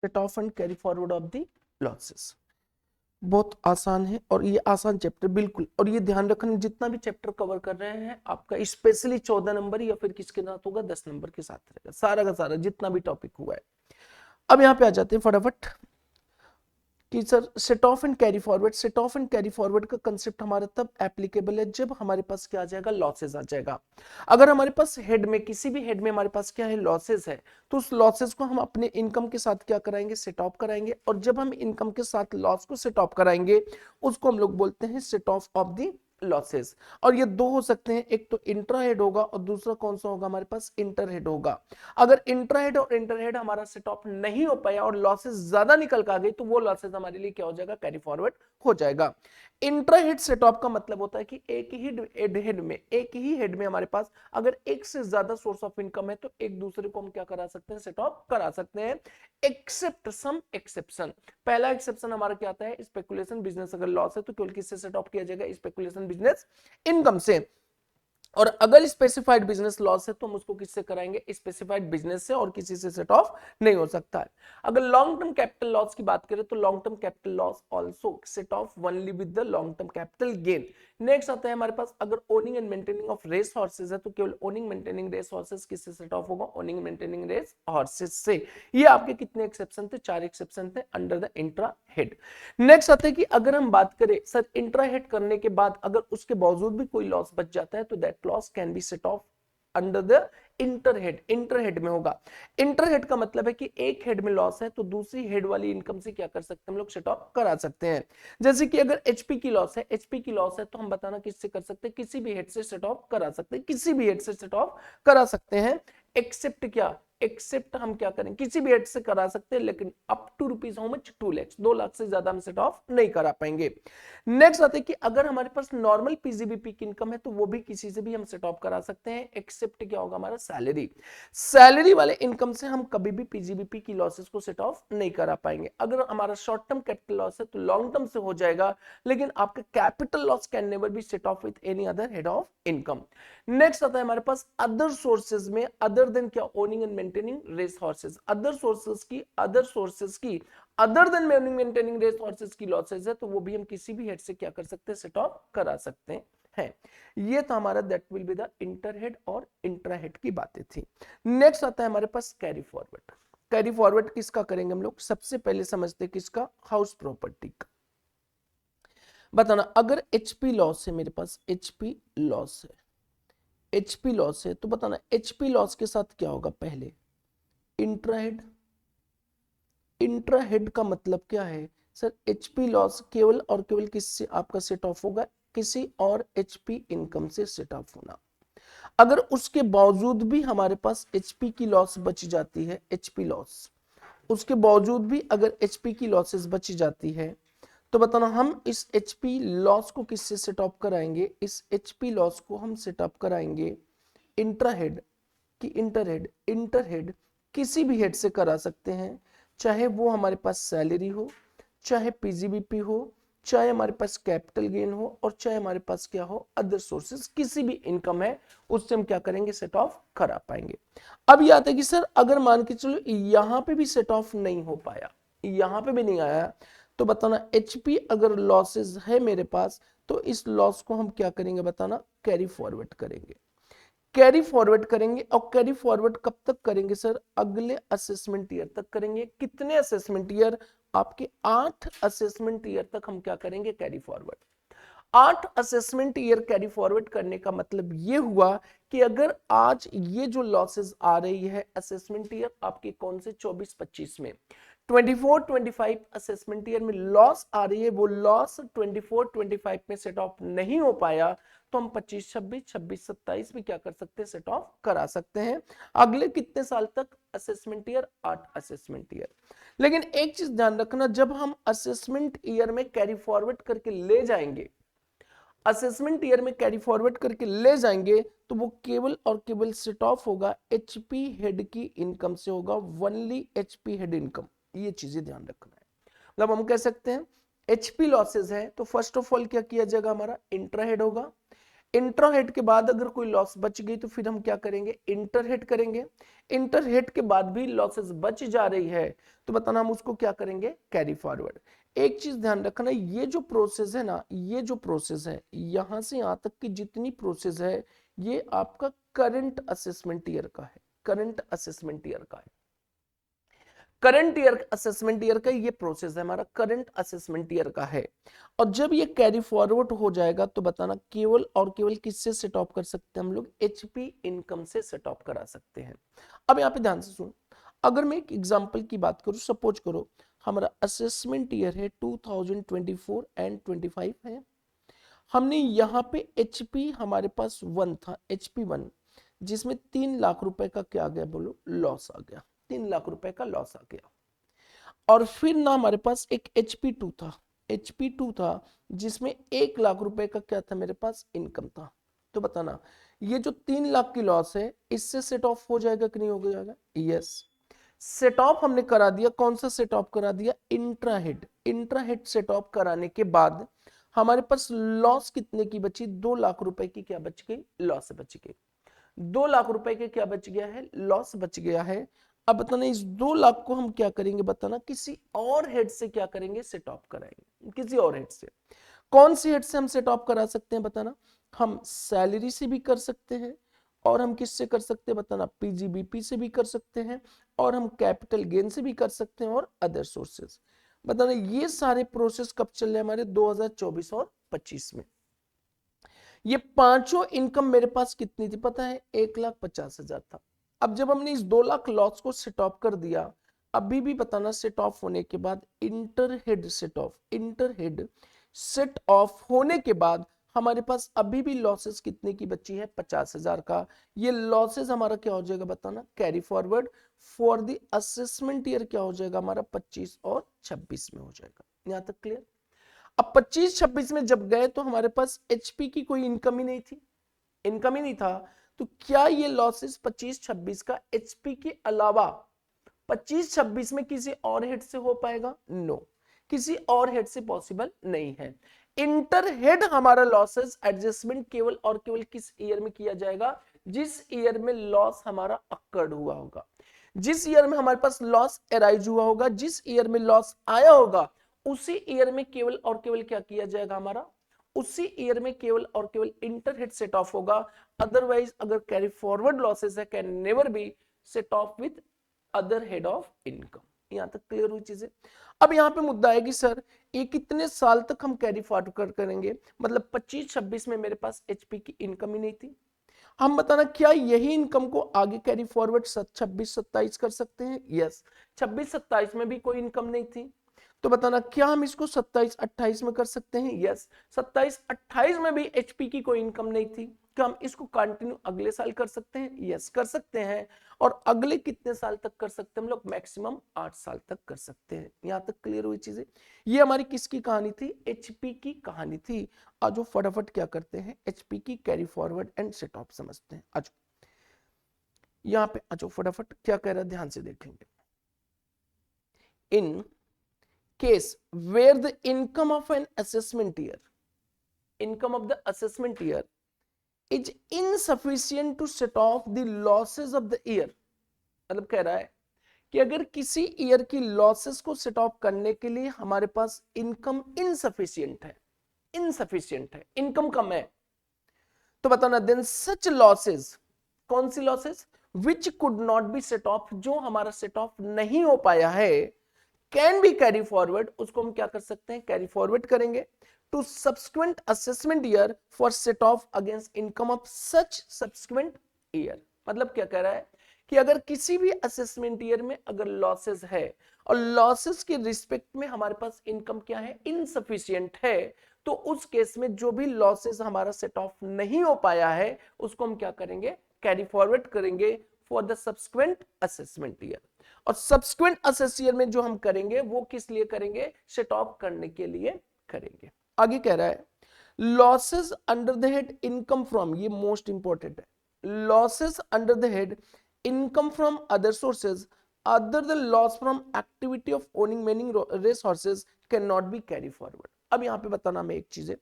Set of and carry forward of the losses. बहुत आसान है और ये आसान चैप्टर बिल्कुल, और ये ध्यान रखना जितना भी चैप्टर कवर कर रहे हैं आपका स्पेशली 14 नंबर या फिर किसके साथ होगा 10 नंबर के साथ रहेगा, सारा का सारा जितना भी टॉपिक हुआ है। अब यहाँ पे आ जाते हैं फटाफट कि sir set of and carry forward. Set of and carry forward का कंसेप्ट हमारा तब एप्लीकेबल है जब हमारे पास क्या आ जाएगा, लॉसेस आ जाएगा। अगर हमारे पास हेड में, किसी भी हेड में हमारे पास क्या है, लॉसेस है, तो उस लॉसेस को हम अपने इनकम के साथ क्या कराएंगे, सेट ऑफ कराएंगे। और जब हम इनकम के साथ लॉस को सेट ऑफ कराएंगे उसको हम लोग बोलते हैं सेट ऑफ द लॉसेस। और ये दो हो सकते हैं, एक तो इंट्रा हेड होगा और दूसरा कौन सा होगा, हमारे पास इंटर हेड होगा। अगर इंट्रा हेड और इंटर हेड हमारा सेट ऑफ नहीं हो पाया और लॉसेस ज्यादा निकल कर आ गई तो वो लॉसेस हमारे लिए क्या हो जाएगा, कैरी फॉरवर्ड हो जाएगा। इंट्रा हेड सेट ऑफ का मतलब होता है कि एक ही हेड में हमारे पास अगर एक से ज्यादा सोर्स ऑफ इनकम है तो एक दूसरे को हम क्या करा सकते हैं, सेट ऑफ करा सकते हैं, एक्सेप्ट सम एक्सेप्शन। पहला एक्सेप्शन हमारा क्या आता है, स्पेकुलेशन बिजनेस अगर लॉस है तो केवल किससे सेट ऑफ किया जाएगा, स्पेकुलेशन बिजनेस इनकम से। और अगर स्पेसिफाइड बिजनेस लॉस है तो हम उसको किससे कराएंगे, स्पेसिफाइड बिजनेस से, और किसी से सेट ऑफ नहीं हो सकता है। अगर लॉन्ग टर्म कैपिटल लॉस की बात करें तो long term capital loss also set off only with the long term capital gain. Next आता है हमारे पास अगर owning and maintaining of race horses है तो केवल ओनिंग मेंटेनिंग रेस हॉर्सेस किससे सेट ऑफ होगा, ओनिंग मेंटेनिंग रेस हॉर्सेस से। ये आपके कितने एक्सेप्शन थे, 4 एक्सेप्शन थे under the intra head. Next आता है कि अगर हम बात करें सर इंट्रा हेड करने के बाद अगर उसके बावजूद भी कोई लॉस बच जाता है तो that loss can be set of under the inter head. Inter head में होगा। इंटर हेड का मतलब है कि एक हेड में लॉस है तो दूसरी हेड वाली इनकम से क्या कर सकते हैं हम लोग, सेट ऑफ करा सकते हैं। जैसे कि अगर एचपी की लॉस है, एचपी की लॉस है तो हम बताना किससे कर सकते हैं, किसी भी हेड से सेट ऑफ करा सकते हैं, किसी भी हेड से सेट ऑफ करा सकते हैं। एक्सेप्ट क्या, एक्सेप्ट हम क्या करें, किसी भी हेड से करा सकते हैं लेकिन up to rupees how much, 2 lakh, 2 lakh से ज्यादा हम सेट ऑफ नहीं करा पाएंगे। नेक्स्ट आते हैं कि अगर हमारे पास नॉर्मल पीजीबीपी की इनकम है तो वो भी किसी से भी हम सेट ऑफ करा सकते हैं, एक्सेप्ट क्या होगा हमारा, सैलरी। सैलरी वाले इनकम से हम कभी भी पीजीबीपी की लॉसेस को सेट ऑफ नहीं करा पाएंगे। अगर हमारा शॉर्ट टर्म कैपिटल लॉस है तो लॉन्ग टर्म से हो जाएगा, लेकिन आपका capital loss can never be set off with any other head of income. Next आता है हमारे पास अदर सोर्सेज में, अदर देन क्या, owning and maintaining race horses. Other sources की other than maintaining race horses की लॉसेज है तो वो भी हम किसी भी हेड से क्या कर सकते हैं, सेट ऑफ करा सकते हैं। ये तो हमारा that will be the inter head और इंट्रा हेड की बातें थी। नेक्स्ट आता है हमारे पास कैरी फॉरवर्ड। कैरी फॉरवर्ड किसका करेंगे हम लोग, सबसे पहले समझते हैं किसका, हाउस प्रॉपर्टी का। बताना अगर एचपी लॉस है, मेरे पास एचपी लॉस है, एचपी लॉस है तो बताना एचपी लॉस के साथ क्या होगा, पहले इंट्रा हेड। इंट्रा हेड का मतलब क्या है सर, एचपी लॉस केवल और केवल किससे आपका सेट ऑफ होगा, किसी और एचपी इनकम से सेट ऑफ होना। अगर उसके बावजूद भी हमारे पास एचपी की लॉस बच जाती है, एचपी लॉस, उसके बावजूद भी अगर एचपी की लॉसेस बच जाती है तो बताना हम इस एचपी लॉस को किससे सेट ऑफ कराएंगे, इस एचपी लॉस को हम सेट ऑफ कराएंगे इंट्रा हेड की इंटर हेड किसी भी हेड से करा सकते हैं, चाहे वो हमारे पास सैलरी हो, चाहे पीजीबीपी हो, चाहे हमारे पास कैपिटल गेन हो, और चाहे हमारे पास क्या हो, अदर सोर्सेस, किसी भी इनकम है उससे हम क्या करेंगे, सेट ऑफ करा पाएंगे। अब ये आता है कि सर अगर मान के चलो यहां पे भी सेट ऑफ नहीं हो पाया, यहां पे भी नहीं आया, तो बताना एचपी अगर लॉसेस है मेरे पास तो इस लॉस को हम क्या करेंगे, बताना कैरी फॉरवर्ड करेंगे। कैरी फॉरवर्ड करेंगे और कैरी फॉरवर्ड कब तक करेंगे सर, अगले असेसमेंट ईयर तक करेंगे। कितने असेसमेंट ईयर, आपके 8 असेसमेंट ईयर तक हम क्या करेंगे, carry forward. 8 assessment year carry forward करने का मतलब ये हुआ कि अगर आज ये जो लॉसेस आ रही है असेसमेंट ईयर आपके कौन से 24-25 में, 24-25 असेसमेंट ईयर में लॉस आ रही है, वो लॉस 24-25 में सेट ऑफ नहीं हो पाया तो हम 25-26, 26-27 में क्या कर सकते हैं, सेट ऑफ करा सकते हैं। अगले कितने साल तक, असेसमेंट ईयर 8 असेसमेंट ईयर। लेकिन एक चीज ध्यान रखना, जब हम असेसमेंट ईयर में कैरी फॉरवर्ड करके ले जाएंगे, असेसमेंट ईयर में कैरी फॉरवर्ड करके ले जाएंगे तो वो केवल और केवल सेट ऑफ होगा एचपी हेड की इनकम से होगा, ओनली एचपी हेड इनकम। ये चीजें ध्यान रखना है। मतलब हम कह सकते हैं एचपी लॉसेस है तो फर्स्ट ऑफ ऑल क्या किया जाएगा, हमारा इंट्रा हेड होगा, इंट्रा हेड के बाद अगर कोई लॉस बच गई तो फिर हम क्या करेंगे, इंटर हेड करेंगे। इंटर हेड के बाद भी लॉसेस बच जा रही है तो बताना हम उसको क्या करेंगे, कैरी फॉरवर्ड। एक चीज ध्यान रखना, ये जो प्रोसेस है ना, ये जो प्रोसेस है यहां से यहां तक की जितनी प्रोसेस है ये आपका करंट असेसमेंट ईयर का है, करंट असेसमेंट ईयर का है। करंट ईयर असेसमेंट ईयर का ये प्रोसेस है हमारा, करंट असेसमेंट ईयर का है। और जब ये कैरी फॉरवर्ड हो जाएगा तो बताना केवल और केवल किससे सेट ऑफ कर सकते हैं हम लोग, एचपी इनकम से सेट ऑफ करा सकते हैं। अब यहाँ पे ध्यान से सुनो, अगर मैं एक एग्जांपल की बात करूं, सपोज करो हमारा असेसमेंट ईयर है 2024 एंड 25 है। हमने यहाँ पे एचपी हमारे पास 1 था, एचपी 1, जिसमें 3 लाख रुपए का क्या आ गया बोलो, लॉस आ गया, 3 लाख रुपए का लॉस आ गया। और फिर ना हमारे पास एक HP2 था, HP2 था जिसमें 1 लाख रुपए का क्या था मेरे पास, इनकम था। तो बताना ये जो 3 लाख की लॉस है इससे सेट ऑफ हो जाएगा कि नहीं हो जाएगा, यस। सेट ऑफ हमने करा दिया, कौन सा सेट ऑफ करा दिया, intra head. Intra head set of कराने के बाद हमारे पास लॉस कितने की बची, 2 लाख रुपए की क्या बच गई, लॉस बच गई। 2 लाख रुपए के क्या बच गया है, लॉस बच गया है। अब बताना इस 2 लाख को हम क्या करेंगे, बताना किसी और हेड से क्या करेंगे, सेट ऑफ कराएंगे, किसी और हेड से। कौन सी हेड से हम सेट ऑफ करा सकते हैं बताना, हम सैलरी से भी कर सकते हैं, और हम किससे कर सकते हैं बताना, पीजीबीपी से भी कर सकते हैं, और हम कैपिटल गेन से भी कर सकते हैं, और अदर सोर्सेज। बताना ये सारे प्रोसेस कब चल रहे हमारे, 2024 और 25 में। ये पांचों इनकम मेरे पास कितनी थी पता है, 1,50,000 था। अब जब हमने इस 2 लाख लॉस को सेट ऑफ कर दिया, अभी भी बताना सेट ऑफ होने के बाद inter head set of, inter head set of होने के बाद हमारे पास अभी भी लॉसेस कितने की बची है, 50,000 का। ये लॉसेस हमारा क्या हो जाएगा बताना, carry forward for the assessment year क्या हो जाएगा हमारा, 25 और 26 में हो जाएगा। यहां तक क्लियर। अब 25-26 में जब गए तो हमारे पास एचपी की कोई इनकम ही नहीं थी, इनकम ही नहीं था। तो क्या ये लॉसेस 25-26 का एचपी के अलावा 25-26 में किसी और हेड से हो पाएगा, नो, किसी और हेड से पॉसिबल नहीं है। इंटर हेड हमारा लॉसेस एडजस्टमेंट केवल और केवल किस ईयर में किया जाएगा, जिस ईयर में लॉस हमारा अक्कर्ड हुआ होगा, जिस ईयर में हमारे पास लॉस अराइज हुआ होगा, जिस ईयर में लॉस आया होगा, उसी ईयर में केवल और केवल क्या किया जाएगा हमारा, उसी ईयर में केवल और केवल इंटर हेड सेट ऑफ होगा। अदरवाइज अगर कैरी फॉरवर्ड लॉसेस है can never be set off with other head of income. यहां तक क्लियर हुई चीजें। अब यहां पे मुद्दा है कि सर ये कितने साल तक हम कैरी फॉरवर्ड करेंगे, मतलब 25-26 में मेरे पास एचपी की इनकम ही नहीं थी। हम बताना क्या यही इनकम को आगे कैरी फॉरवर्ड 26-27 कर सकते हैं, यस। 26-27 में भी कोई इनकम नहीं थी तो बताना क्या हम इसको 27-28 में कर सकते हैं, यस। 27-28 में भी एचपी की कोई इनकम नहीं थी, क्या हम इसको कंटिन्यू अगले साल कर सकते हैं, यस कर सकते हैं। और अगले कितने साल तक कर सकते हैं हम लोग, मैक्सिमम 8 साल तक कर सकते हैं। यहां तक क्लियर हुई चीजें। ये हमारी किसकी कहानी थी, एचपी की कहानी थी। आज जो फटाफट क्या करते हैं, एचपी की carry forward and set of समझते हैं। आज यहां पे आज फटाफट क्या कह रहा है ध्यान से देखेंगे। इन case where the income of an assessment year, income of the assessment year is insufficient to set off the losses of the year, मतलब कह रहा है कि अगर किसी ईयर की लॉसेस को सेट ऑफ करने के लिए हमारे पास इनकम इनसफिशियंट है, इनसफिशियंट है, इनकम कम है, तो बताना देन सच लॉसेस, कौन सी losses, which could not be set off, जो हमारा सेट ऑफ नहीं हो पाया है, कैन बी कैरी फॉरवर्ड, उसको हम क्या कर सकते हैं, कैरी फॉरवर्ड करेंगे to subsequent assessment year for set off against income of such subsequent year. मतलब क्या कह रहा है कि अगर किसी भी असेसमेंट ईयर में अगर लॉसेस है और लॉसेस के रिस्पेक्ट में हमारे पास इनकम क्या है, इनसफिशियंट है, तो उस केस में जो भी लॉसेस हमारा सेट ऑफ नहीं हो पाया है उसको हम क्या करेंगे, कैरी फॉरवर्ड करेंगे for the subsequent assessment year. और सब्सिक्वेंट असेस ईयर में जो हम करेंगे वो किस लिए करेंगे, सेट ऑफ करने के लिए करेंगे। आगे कह रहा है losses under the head income from, ये मोस्ट इंपॉर्टेंट है, losses under the head income from other sources other the loss from activity of owning many race horses can not be carry forward. अब यहां पे बताना मैं एक चीज है,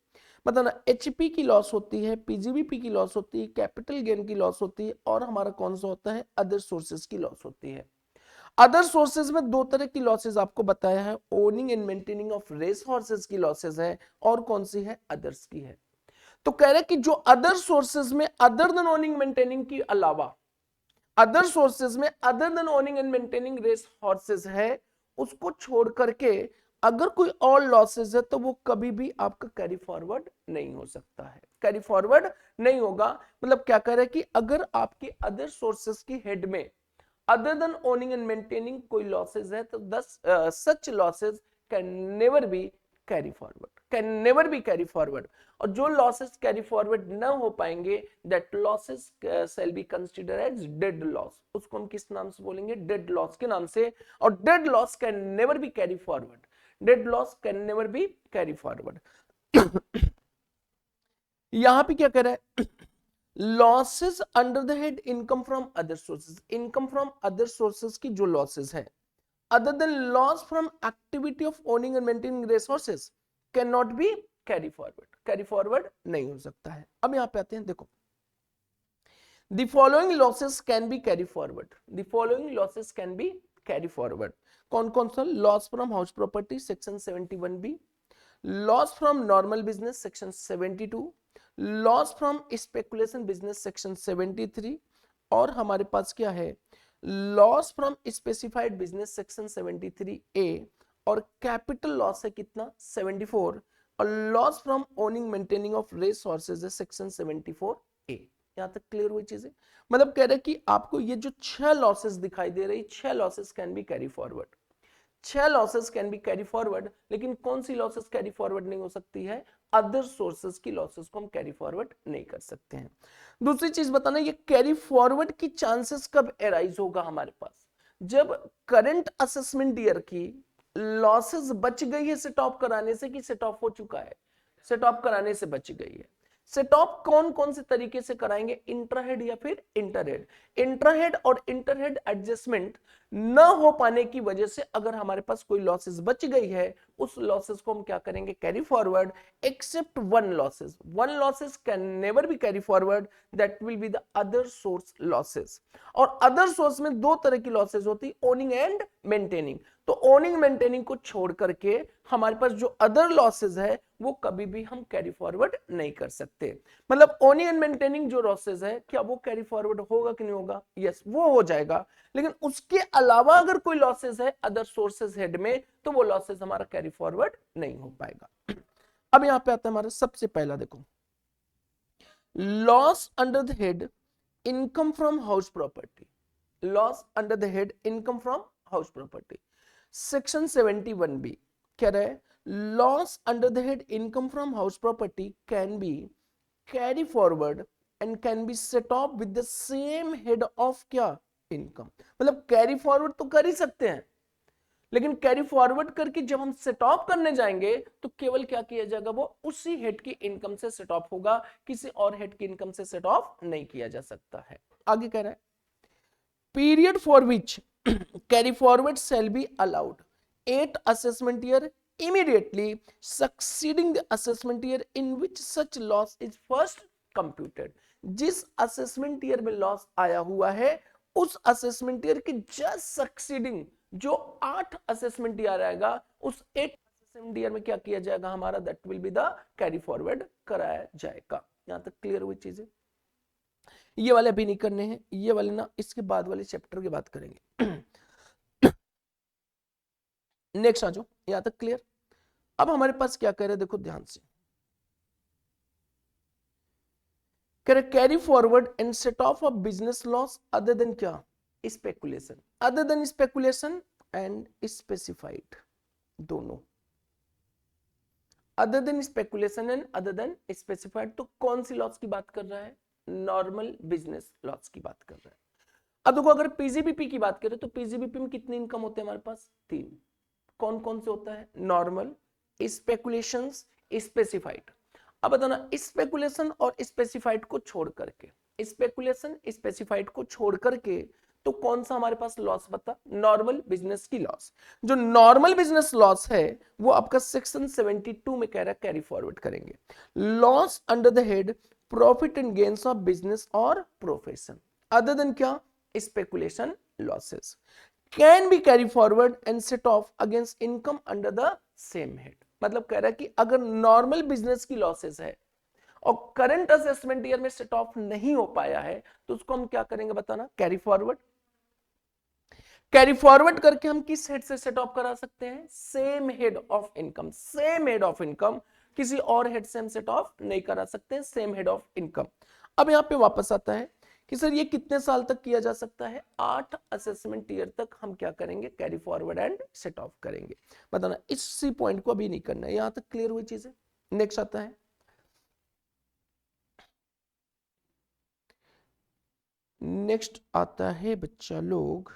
बताना एचपी की लॉस होती है, पीजीबीपी की लॉस होती है, कैपिटल गेन की लॉस होती है, और हमारा कौन सा होता है, अदर सोर्सेज की लॉस होती है। अदर सोर्सेज में दो तरह की लॉसेज आपको बताया है, owning and maintaining of race horses की लॉसेज है, और कौन सी है, अदर्स की है। तो कह रहे कि जो अदर सोर्सेज में अदर देन ओनिंग मेंटेनिंग की अलावा, अदर सोर्सेज में other than owning and maintaining race horses है, उसको छोड़ करके अगर कोई और लॉसेज है तो वो कभी भी आपका कैरी फॉरवर्ड नहीं हो सकता है, कैरी फॉरवर्ड नहीं होगा। मतलब क्या कह रहे हैं कि अगर आपके अदर सोर्सेज की हेड में other than owning and maintaining कोई losses है तो such losses can never be carry forward, can never be carry forward। और जो losses carry forward ना हो पाएंगे that losses shall be considered as dead loss, उसको हम किस नाम से बोलेंगे, dead loss के नाम से। और dead loss can never be carry forward, dead loss can never be carry forward। यहां पे क्या कर रहा है, losses under the head income from other sources, income from other sources की जो लॉसेस है other than loss from activity of owning and maintaining resources can not be carry forward, carry forward नहीं हो सकता है। अब यहां पे आते हैं, देखो the following losses can be carry forward, the following losses can be carry forward. कौन कौन सा, loss from house property section 71B, loss from normal business section 72, loss from speculation business section 73, और हमारे पास क्या है, loss from specified business section 73A, और capital loss है कितना, 74, और loss from owning maintaining of resources है सेक्शन 74A। यहां तक क्लियर हुई चीजें। मतलब कह रहे कि आपको ये जो 6 लॉसेस दिखाई दे रही, 6 losses can be carry forward, 6 losses can be carry forward. लेकिन कौन सी लॉसेस कैरी फॉरवर्ड नहीं हो सकती है, अदर सोर्सेस की लॉसेस को हम कैरी फॉरवर्ड नहीं कर सकते हैं। दूसरी चीज बताना, ये कैरी फॉरवर्ड की चांसेस कब एराइज होगा हमारे पास, जब करंट असेसमेंट ईयर की लॉसेस बच गई है सेट ऑफ कराने से, कि सेट ऑफ हो चुका है, सेट ऑफ कराने से बच गई है। सेट ऑफ कौन कौन से तरीके से कराएंगे, इंट्राहेड या फिर इंटरहेड। इंट्राहेड और इंटरहेड एडजस्टमेंट न हो पाने की वजह से अगर हमारे पास कोई लॉसेस बच गई है, उस लॉसेस को हम क्या करेंगे, carry forward, except one losses, one losses can never B carry forward, that will be the other source losses. और अदर सोर्स में दो तरह की लॉसेस होती, ओनिंग एंड मेंटेनिंग। तो ओनिंग मेंटेनिंग को छोड़ करके हमारे पास जो अदर लॉसेस है वो कभी भी हम कैरी फॉरवर्ड नहीं कर सकते। मतलब ओनिंग एंड मेंटेनिंग जो लॉसेस है, क्या वो कैरी फॉरवर्ड होगा कि नहीं होगा, यस वो हो जाएगा। लेकिन उसके अलावा अगर कोई लॉसेस है अदर सोर्सेस हेड में, तो वो लॉसेस हमारा कैरी फॉरवर्ड नहीं हो पाएगा। अब यहां पे आता है हमारा सबसे पहला, देखो loss under the head income from house property, loss under the head income from house property section 71B कह रहा है, loss under the head income from house property can be carry forward and can be set off with the same head of क्या, income. मतलब carry forward तो कर ही सकते हैं, लेकिन कैरी फॉरवर्ड करके जब हम सेट ऑफ करने जाएंगे तो केवल क्या किया जाएगा, वो उसी हेड की इनकम से सेट ऑफ होगा, किसी और हेड की इनकम से सेट ऑफ नहीं किया जा सकता है। आगे कह रहा है, period for which carry forward shall be allowed 8 assessment year immediately succeeding the assessment year in which such loss is first computed। जिस असेसमेंट ईयर में लॉस आया हुआ है उस असेसमेंट ईयर के जस्ट सक्सीडिंग जो 8 असेसमेंट ईयर आएगा, उस 8 असेसमेंट ईयर में क्या किया जाएगा हमारा, that will be the carry forward कराया जाएगा। यहां तक क्लियर हुई चीजें। ये वाले अभी नहीं करने हैं, ये वाले ना इसके बाद वाले चैप्टर की बात करेंगे। नेक्स्ट आ जाओ, यहां तक क्लियर। अब हमारे पास क्या कह रहे हैं, देखो ध्यान से कह रहे, carry forward and set off a business loss other than क्या, speculation, other than speculation and specified, दोनों other than speculation and other than specified. तो कौन सी लॉस की बात कर रहा है, नॉर्मल बिजनेस लॉस की बात कर रहा है। अब देखो अगर पीजीबीपी की बात करें तो पीजीबीपी में कितनी इनकम होते हैं हमारे पास, 3। कौन कौन से होता है, नॉर्मल, स्पेकुलेशंस, स्पेसिफाइड। अब बताना स्पेकुलेशन और स्पेसिफाइड को छोड़ करके, स्पेकुलेशन स्पेसिफाइड को छोड़ करके तो कौन सा हमारे पास लॉस बता, नॉर्मल बिजनेस की लॉस। जो नॉर्मल बिजनेस लॉस है वो आपका सेक्शन 72 में कह रहा है कैरी फॉरवर्ड करेंगे। Loss under the head profit and gains of business और प्रोफेशन अदर देन क्या, speculation losses can be carry forward and set off against income under the same head. मतलब कह रहा है कि अगर नॉर्मल बिजनेस की लॉसेस है और करंट असेसमेंट ईयर में सेट ऑफ नहीं हो पाया है तो उसको हम क्या करेंगे बताना, कैरी फॉरवर्ड। कैरी फॉरवर्ड करके हम किस हेड से सेट ऑफ करा सकते हैं, same head of income. Same head of income, किसी और हेड से हम सेट ऑफ नहीं करा सकते हैं, सेम हेड ऑफ इनकम। अब यहां पे वापस आता है कि सर ये कितने साल तक किया जा सकता है, 8 असेसमेंट ईयर तक हम क्या करेंगे, carry forward and set of करेंगे। बताना, इसी पॉइंट को अभी नहीं करना है, यहां तक क्लियर हुई चीजें। नेक्स्ट आता है, नेक्स्ट आता है बच्चा लोग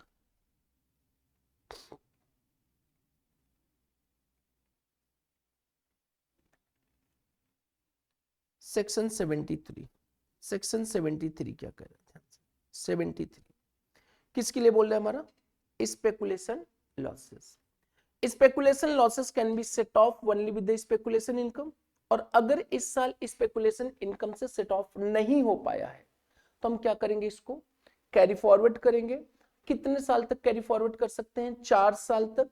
सेक्शन 73। सेक्शन 73 क्या कह रहे थे, 73 किसके लिए बोल रहे हैं हमारा, speculation losses. Speculation losses can be set off only with the speculation income. और अगर इस साल स्पेकुलेशन इनकम से सेट ऑफ नहीं हो पाया है तो हम क्या करेंगे, इसको कैरी फॉरवर्ड करेंगे। कितने साल तक कैरी फॉरवर्ड कर सकते हैं, 4 साल तक,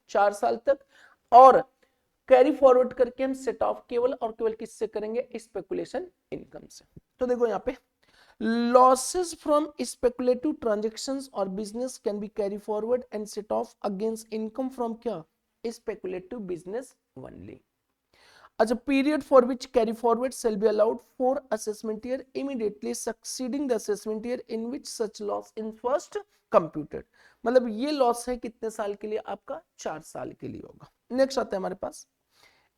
4 साल तक। और कैरी फॉरवर्ड करके हम सेट ऑफ केवल और केवल किससे करेंगे, स्पेकुलेशन इनकम से। तो देखो यहाँ पे losses from speculative transactions or business can be carry forward and set off against income from क्या, speculative business only। अच्छा, period for which carry forward shall be allowed for assessment year immediately succeeding the assessment year in which such loss in first computed। मतलब ये loss है कितने साल के लिए, आपका 4 साल के लिए होगा। नेक्स्ट आता है हमारे पास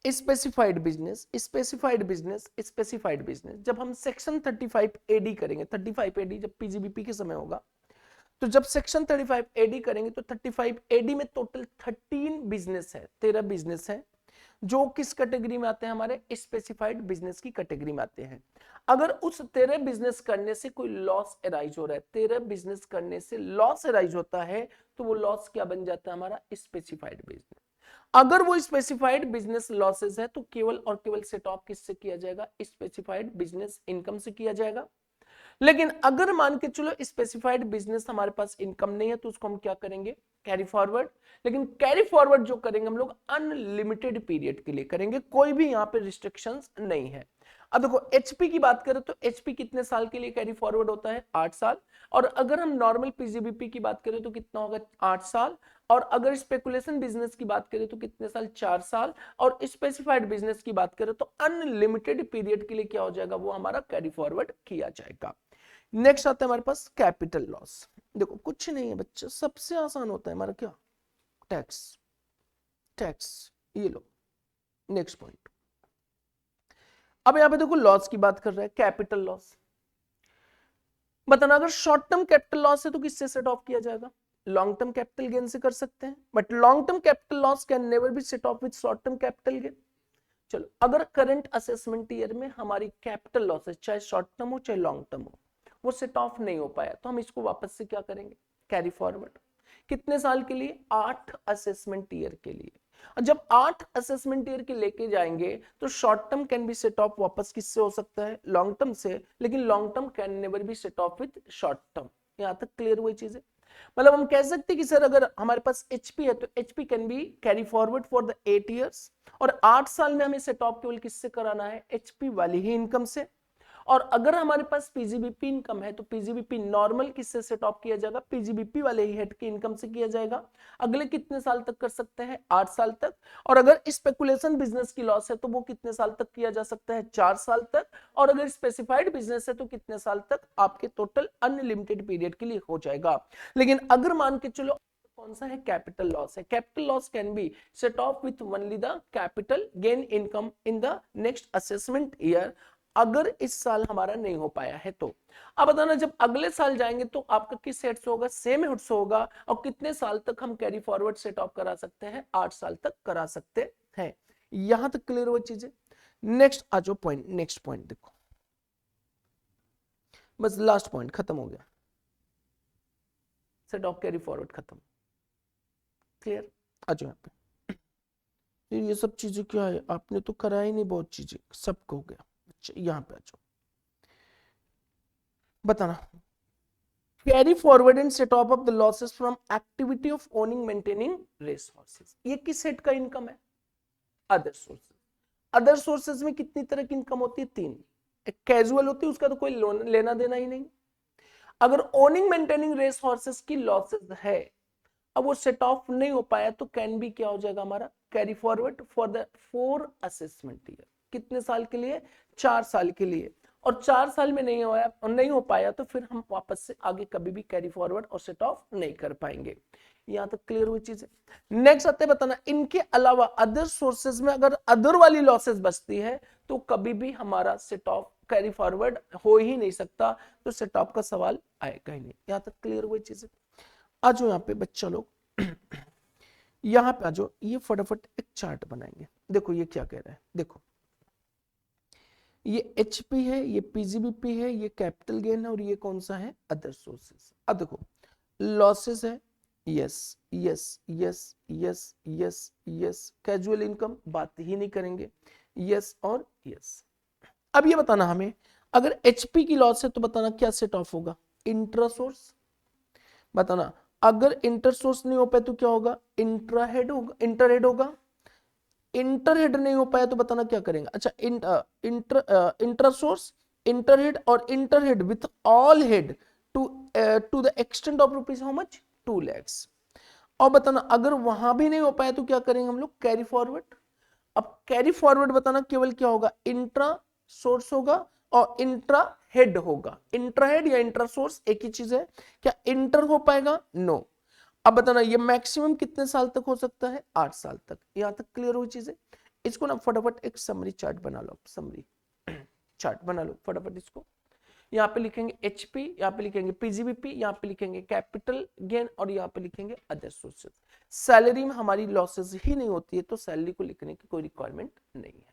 specified business. Specified business, specified business जब हम सेक्शन 35 एडी करेंगे, 35 एडी जब पीजीबीपी के समय होगा, तो जब सेक्शन 35 एडी करेंगे तो 35 एडी में टोटल 13 बिजनेस है, 13 बिजनेस है जो किस कैटेगरी में आते हैं, हमारे स्पेसिफाइड बिजनेस की कैटेगरी में आते हैं। अगर उस 13 बिजनेस करने से कोई लॉस अराइज हो रहा है, 13 बिजनेस करने से लॉस अराइज होता है तो वो लॉस क्या बन जाता है, हमारा स्पेसिफाइड बिजनेस। अगर वो स्पेसिफाइड बिजनेस लॉसेस है तो केवल और केवल सेट ऑफ किससे किया जाएगा, स्पेसिफाइड बिजनेस इनकम से किया जाएगा। लेकिन अगर मान के चलो स्पेसिफाइड बिजनेस हमारे पास इनकम नहीं है तो उसको हम क्या करेंगे, कैरी फॉरवर्ड। लेकिन कैरी फॉरवर्ड जो करेंगे हम लोग अनलिमिटेड पीरियड के लिए करेंगे, कोई भी यहाँ पे रिस्ट्रिक्शंस नहीं है। अब देखो एचपी की बात करें तो एचपी कितने साल के लिए कैरी फॉरवर्ड होता है, 8 साल। और अगर हम नॉर्मल पीजीबीपी की बात करें तो कितना होगा, 8 साल। और अगर स्पेकुलेशन बिजनेस की बात करें तो कितने साल, 4 साल। और स्पेसिफाइड बिजनेस की बात करें तो अनलिमिटेड पीरियड के लिए क्या हो जाएगा, वो हमारा कैरी फॉरवर्ड किया जाएगा। नेक्स्ट आता है हमारे पास कैपिटल लॉस। देखो कुछ नहीं है बच्चे, सबसे आसान होता है हमारा क्या, टैक्स। टैक्स ये लो, नेक्स्ट पॉइंट। अब यहां पे देखो लॉस की बात कर रहे हैं, कैपिटल लॉस। बताना, अगर शॉर्ट टर्म कैपिटल लॉस है तो किससे सेट ऑफ किया जाएगा, लॉन्ग टर्म कैपिटल गेन से कर सकते हैं। But long term capital loss can never be set off with short term capital gain. चलो, अगर करंट असेसमेंट ईयर में हमारी कैपिटल लॉस है, चाहे शॉर्ट टर्म हो चाहे लॉन्ग टर्म हो, वो सेट ऑफ नहीं हो पाया तो हम इसको वापस से क्या करेंगे, कैरी फॉरवर्ड। कितने साल के लिए, 8 असेसमेंट ईयर के लिए। और जब 8 असेसमेंट ईयर के लेके जाएंगे तो short term can be set of वापस किससे हो सकता है, लॉन्ग टर्म से। लेकिन long term can never be set off with short term. यहां तक क्लियर हुई चीजें। मतलब हम कह सकते हैं कि सर अगर हमारे पास एचपी है तो HP can be carry forward for the 8 years. और 8 साल में हमें सेट ऑफ केवल किससे कराना है, एचपी वाली ही इनकम से। और अगर हमारे पास पीजीबीपी इनकम है तो पीजीबीपी नॉर्मल किससे सेट ऑफ किया जाएगा, पीजीबीपी वाले ही हेड की इनकम से किया जाएगा। अगले कितने साल तक कर सकते हैं, 8 साल तक। और अगर स्पेकुलेशन बिजनेस की लॉस है तो वो कितने साल तक किया जा सकता है, 4 साल तक। और अगर स्पेसिफाइड बिजनेस है तो कितने साल तक, आपके टोटल अनलिमिटेड पीरियड के लिए हो जाएगा। लेकिन अगर मान के चलो कौन सा है, कैपिटल लॉस है, capital loss can be set off with only the capital gain income in the next assessment year, अगर इस साल हमारा नहीं हो पाया है तो। अब बताना, जब अगले साल जाएंगे तो आपका किस हेड से होगा, सेम हेड से होगा। और कितने साल तक हम कैरी फॉरवर्ड सेट ऑफ करा सकते हैं, 8 साल तक करा सकते हैं। यहां तक क्लियर हुई चीजें। नेक्स्ट आ जाओ पॉइंट, नेक्स्ट पॉइंट देखो, बस लास्ट पॉइंट खत्म हो गया। सेट ऑफ कैरी फॉरवर्ड खत्म। क्लियर? आ जाओ यहाँ पे। फिर ये सब चीजें क्या है, आपने तो करा ही नहीं, बहुत चीजें सबको हो गया। अच्छा यहाँ पे आ जाओ, बताना carry forward and set off the losses from activity of owning maintaining race horses. ये किस सेट का इनकम है? Other sources. अदर सोर्सेज में कितनी तरह की इनकम होती है? तीन। एक कैजुअल होती है, उसका तो कोई लेना देना ही नहीं। अगर ओनिंग मेंटेनिंग रेस हॉर्सेस की लॉसेस है, अब वो सेट ऑफ नहीं हो पाया, तो कैन बी क्या हो जाएगा हमारा? Carry forward for the 4 assessment year. कितने साल के लिए? 4 साल के लिए। और 4 साल में नहीं हो पाया तो फिर हम वापस से आगे कभी भी कैरी फॉरवर्ड और सेट ऑफ नहीं कर पाएंगे। यहां तक क्लियर हुई चीज है? नेक्स्ट आते बताना, इनके अलावा अदर सोर्सेज में अगर अदर वाली लॉसेस बचती है तो कभी भी हमारा सेट ऑफ कैरी फॉरवर्ड हो ही नहीं सकता, तो सेट ऑफ का सवाल आएगा ही नहीं। यहां तक क्लियर हुई चीजें? आ जाओ यहाँ पे बच्चा लोग, यहाँ पे आ जाओ, ये फटाफट एक चार्ट बनाएंगे। देखो ये क्या कह रहा है, देखो ये एचपी है, ये पीजीबीपी है, ये कैपिटल गेन है, और ये कौन सा है? Other sources. अब देखो लॉसेस है, yes yes yes yes yes yes, casual income बात ही नहीं करेंगे, यस और यस। अब ये बताना हमें, अगर एचपी की लॉस है तो बताना क्या सेट ऑफ होगा? Intra source. बताना अगर इंटर सोर्स नहीं हो पाए तो क्या होगा? इंट्रा हेड होगा, इंटर हेड होगा। इंटर हेड नहीं हो पाया तो बताना क्या करेंगे? अच्छा इंटर सोर्स, इंटर हेड और inter head with all head to the extent of rupees how much? 2 lakhs। और बताना अगर वहां भी नहीं हो पाया तो क्या करेंगे हम लोग? Carry forward. अब कैरी फॉरवर्ड बताना केवल क्या होगा? इंट्रा सोर्स होगा और इंट्रा हेड होगा। इंट्रा हेड या इंट्रा सोर्स एक ही चीज है। क्या इंटर हो पाएगा? नो। अब बताना ये मैक्सिमम कितने साल तक हो सकता है? 8 साल तक। यहां तक क्लियर हुई चीजें? इसको ना फटाफट एक समरी चार्ट बना लो, समरी चार्ट बना लो फटाफट इसको। यहाँ पे लिखेंगे एचपी, यहाँ पे लिखेंगे पीजीबीपी, यहाँ पे लिखेंगे कैपिटल गेन, और यहाँ पे लिखेंगे अदर सोर्सेज। सैलरी में हमारी लॉसेस ही नहीं होती है तो सैलरी को लिखने की कोई रिक्वायरमेंट नहीं है।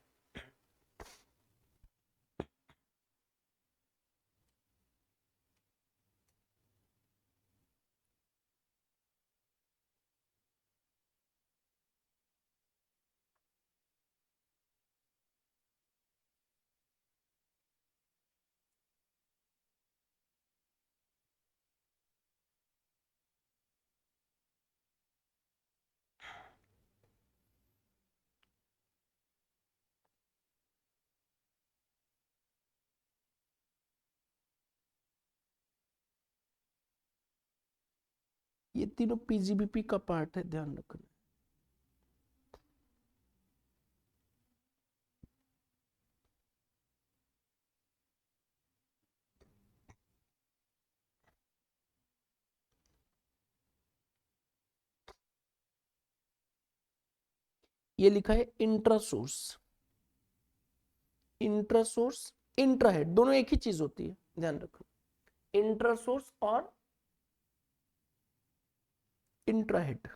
ये तीनों पीजीबीपी का पार्ट है, ध्यान रखना। ये लिखा है intra source, intra source, intra head, दोनों एक ही चीज होती है, ध्यान रखो। इंट्रा सोर्स और इंट्रा हेड।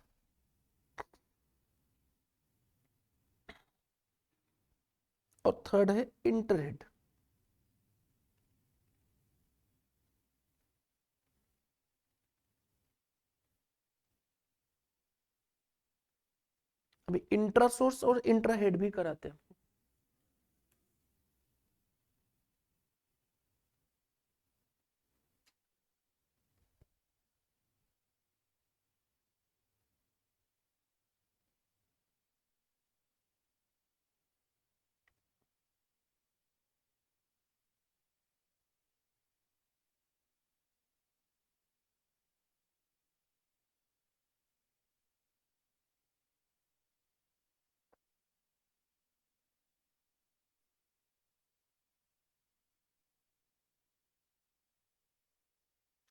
और थर्ड है इंटर हेड। अभी इंट्रा सोर्स और इंट्रा हेड भी कराते हैं।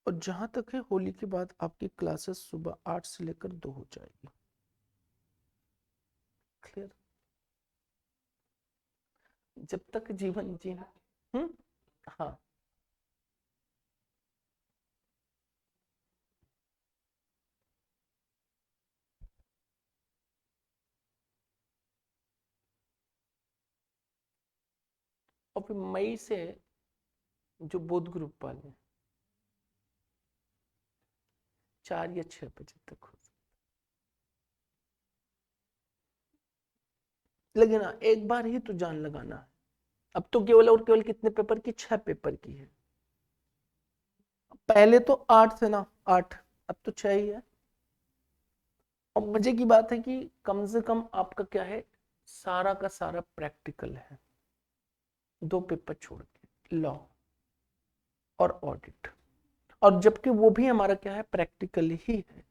और जहां तक है होली के बाद आपकी क्लासेस सुबह 8 से लेकर 2 हो जाएगी। क्लियर? जब तक जीवन जीना। हम्म। हाँ। और फिर मई से जो बोध ग्रुप वाले हैं, 4 या 6 बजे तक हो सकता है। लेकिन हाँ, एक बार ही तो जान लगाना है। अब तो केवल और केवल कितने पेपर की, 6 पेपर की है। पहले तो 8 थे ना, 8, अब तो 6 ही है। और मजे की बात है कि कम से कम आपका क्या है, सारा का सारा प्रैक्टिकल है, 2 पेपर छोड़ के, लॉ और ऑडिट। और जबकि वो भी हमारा क्या है, प्रैक्टिकल ही है।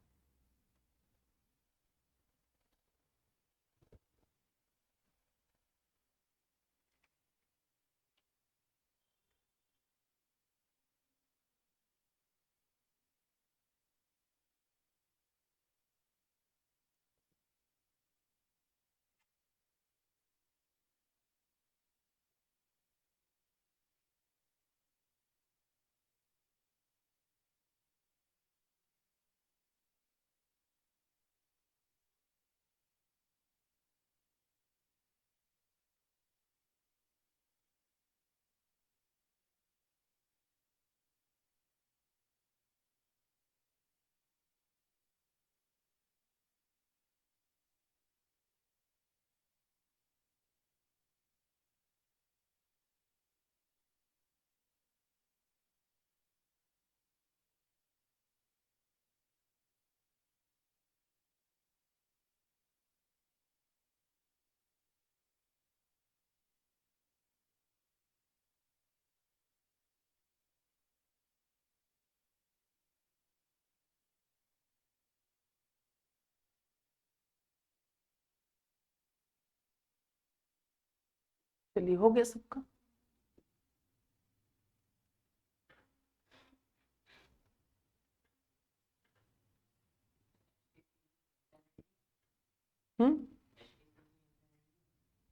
चलिए, हो गया सबका।